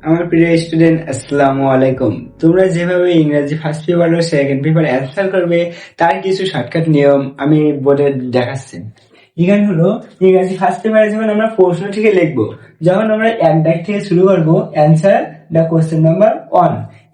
আমার প্রিয় স্টুডেন্ট, আসসালামু আলাইকুম। তোমরা যেভাবে ইংরেজি ফার্স্ট পেপার ও সেকেন্ড পেপার অ্যান্সার করবে তার কিছু শর্টকাট নিয়ম আমি বোর্ডে দেখাচ্ছি। এখানে হলো ইংরেজি ফার্স্ট পেপারে যখন আমরা প্রশ্ন থেকে লিখবো, যখন আমরা এক দাগ থেকে শুরু করবো অ্যান্সার দ্য কোশ্চেন নাম্বার 1,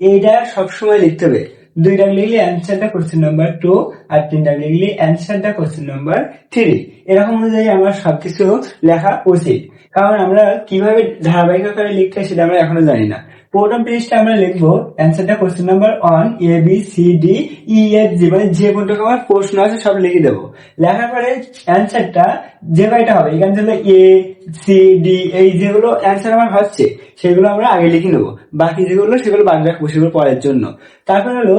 এইটা সবসময় লিখতে হবে। 2 দাগ লিখলে অ্যান্সার দ্য কোশ্চেন নাম্বার 2, আর 3 দাগ লিখলে অ্যান্সার দ্য কোশ্চেন নাম্বার 3। এরকম অনুযায়ী আমার সবকিছু লেখা উচিত, কারণ আমরা কিভাবে ধারাবাহিক আকারে লিখতে সেটা আমরা এখনো জানি না। প্রথম পেজটা আমরা লিখবো অ্যান্সারটা question number 1, A B C D E F G, মানে যে কোনটা আমার প্রশ্ন আছে সব লিখে দেবো। লেখার পরে অ্যান্সারটা যে কয়টা হবে, এখান থেকে এ সি ডি এই যেগুলো অ্যান্সার আমার হচ্ছে সেগুলো আমরা আগে লিখে নেবো, বাকি যেগুলো সেগুলো বাদ রাখবো, সেগুলো পরের জন্য। তারপর হলো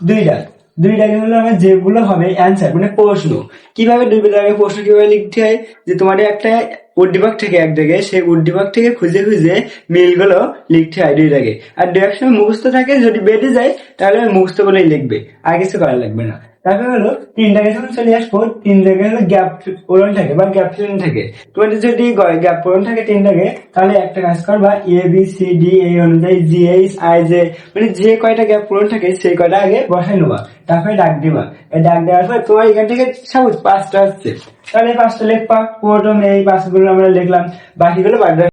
2 দাগে হলো আমার যেগুলো হবে অ্যান্সার মানে প্রশ্ন। কিভাবে 2 দাগে প্রশ্ন কিভাবে লিখতে হয়, যে তোমার একটা উদ্দীপক থেকে এক দাগে, সেই উদ্দীপক থেকে খুঁজে খুঁজে মিলগুলো লিখতে হয় 2 দাগে। আর 2 এক সময় মুখস্থ থাকে, যদি বেঁধে যায় তাহলে মুখস্থ বলেই লিখবে, আর কিছু করা লাগবে না। তারপরে হলো 3 দাগে যখন চলে আসবো, 3 দাগে হলো গ্যাপ পূরণ থাকে বা গ্যাপ ফিলিং থাকে। তোমাদের যদি গ্যাপ পূরণ থাকে 3 দাগে, তাহলে একটা কাজ করবা, এ বি সি ডি এই অনুযায়ী জি এইচ আই জে, মানে যে কয়টা গ্যাপ পূরণ থাকে সেই কয়টা আগে বসাই নেবা, তারপরে ডাক দিবা। এই ডাক দেওয়ার পর তোমার এখান থেকে সবুজ 5টা হচ্ছে, তাহলে 5টা লিখবা। প্রথম এই 5গুলো আমরা লিখলাম, বাকিগুলো বাদ